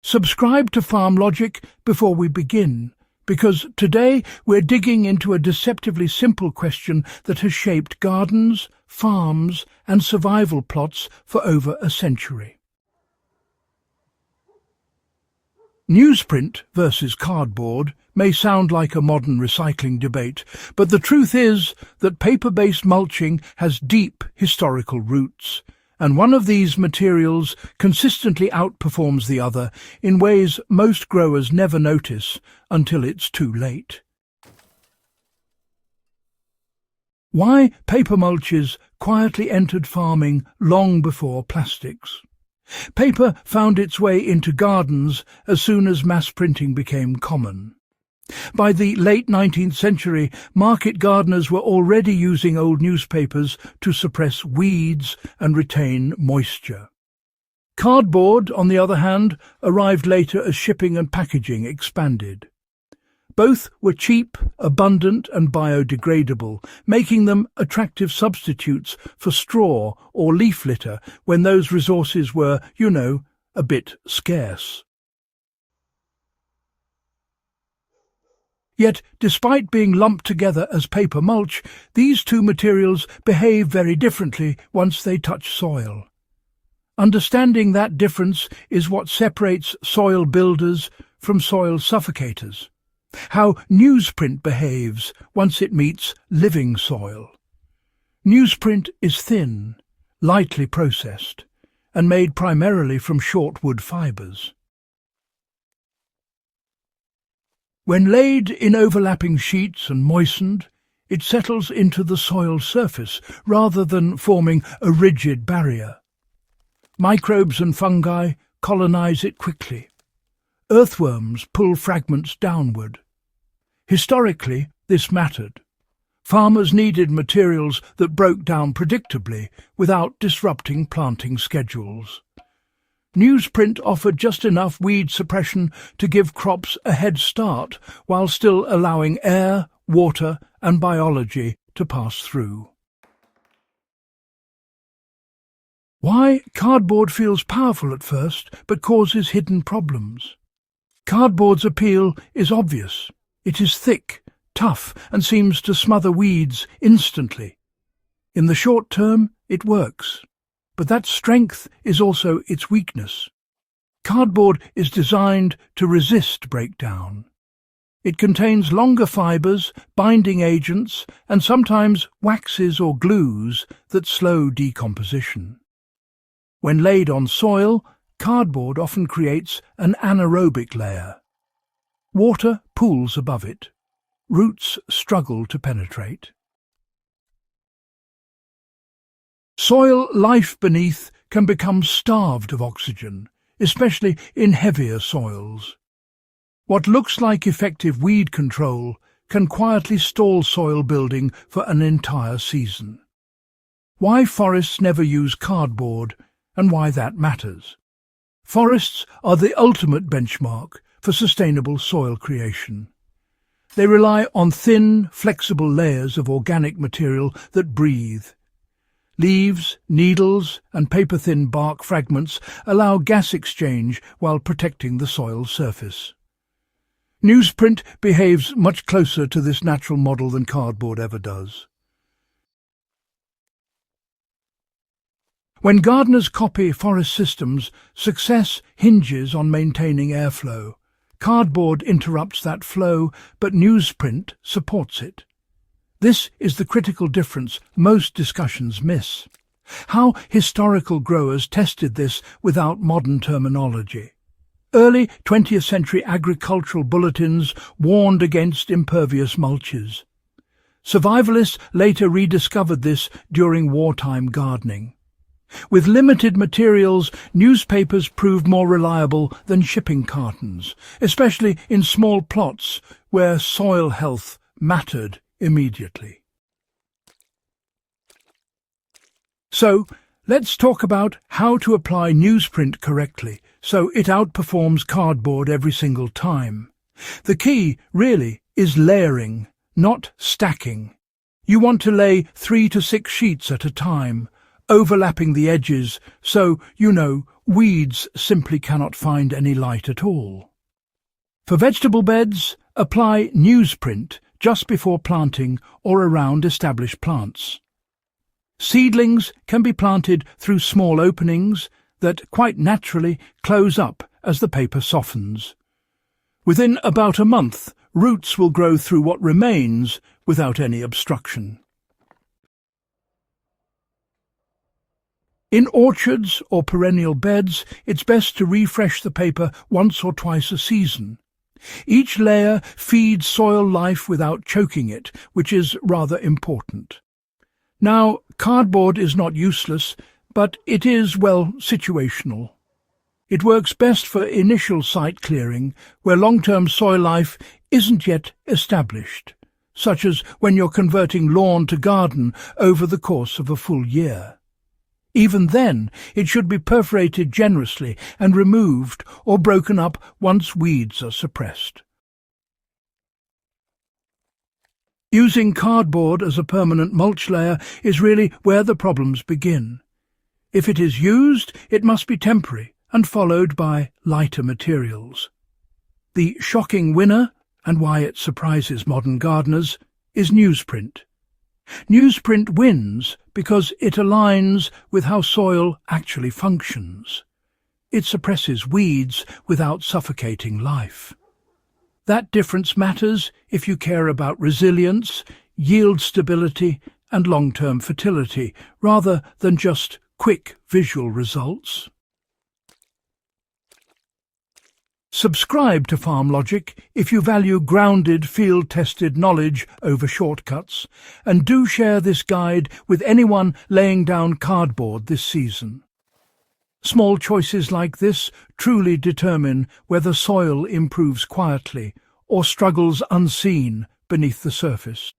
Subscribe to Farm Logic before we begin, because today we're digging into a deceptively simple question that has shaped gardens, farms and survival plots for over a century. Newsprint versus cardboard may sound like a modern recycling debate, but the truth is that paper-based mulching has deep historical roots, and one of these materials consistently outperforms the other in ways most growers never notice until it's too late. Why paper mulches quietly entered farming long before plastics. Paper found its way into gardens as soon as mass printing became common. By the late 19th century, market gardeners were already using old newspapers to suppress weeds and retain moisture. Cardboard, on the other hand, arrived later as shipping and packaging expanded. Both were cheap, abundant and biodegradable, making them attractive substitutes for straw or leaf litter when those resources were, a bit scarce. Yet, despite being lumped together as paper mulch, these two materials behave very differently once they touch soil. Understanding that difference is what separates soil builders from soil suffocators. How newsprint behaves once it meets living soil. Newsprint is thin, lightly processed, and made primarily from short wood fibres. When laid in overlapping sheets and moistened, it settles into the soil surface rather than forming a rigid barrier. Microbes and fungi colonize it quickly. Earthworms pull fragments downward. Historically, this mattered. Farmers needed materials that broke down predictably without disrupting planting schedules. Newsprint offered just enough weed suppression to give crops a head start while still allowing air, water and biology to pass through. Why cardboard feels powerful at first but causes hidden problems. Cardboard's appeal is obvious. It is thick, tough and seems to smother weeds instantly. In the short term, it works. But that strength is also its weakness. Cardboard is designed to resist breakdown. It contains longer fibres, binding agents, and sometimes waxes or glues that slow decomposition. When laid on soil, cardboard often creates an anaerobic layer. Water pools above it. Roots struggle to penetrate. Soil life beneath can become starved of oxygen, especially in heavier soils. What looks like effective weed control can quietly stall soil building for an entire season. Why forests never use cardboard and why that matters. Forests are the ultimate benchmark for sustainable soil creation. They rely on thin, flexible layers of organic material that breathe. Leaves, needles and paper-thin bark fragments allow gas exchange while protecting the soil's surface. Newsprint behaves much closer to this natural model than cardboard ever does. When gardeners copy forest systems, success hinges on maintaining airflow. Cardboard interrupts that flow, but newsprint supports it. This is the critical difference most discussions miss. How historical growers tested this without modern terminology. Early 20th century agricultural bulletins warned against impervious mulches. Survivalists later rediscovered this during wartime gardening. With limited materials, newspapers proved more reliable than shipping cartons, especially in small plots where soil health mattered immediately. So, let's talk about how to apply newsprint correctly so it outperforms cardboard every single time. The key, really, is layering, not stacking. You want to lay 3 to 6 sheets at a time, overlapping the edges so, weeds simply cannot find any light at all. For vegetable beds, apply newsprint just before planting or around established plants. Seedlings can be planted through small openings that quite naturally close up as the paper softens. Within about a month, roots will grow through what remains without any obstruction. In orchards or perennial beds, it's best to refresh the paper once or twice a season. Each layer feeds soil life without choking it, which is rather important. Now, cardboard is not useless, but it is, situational. It works best for initial site clearing, where long-term soil life isn't yet established, such as when you're converting lawn to garden over the course of a full year. Even then, it should be perforated generously and removed or broken up once weeds are suppressed. Using cardboard as a permanent mulch layer is really where the problems begin. If it is used, it must be temporary and followed by lighter materials. The shocking winner, and why it surprises modern gardeners, is newsprint. Newsprint wins because it aligns with how soil actually functions. It suppresses weeds without suffocating life. That difference matters if you care about resilience, yield stability, and long-term fertility, rather than just quick visual results. Subscribe to Farm Logic if you value grounded, field-tested knowledge over shortcuts, and do share this guide with anyone laying down cardboard this season. Small choices like this truly determine whether soil improves quietly or struggles unseen beneath the surface.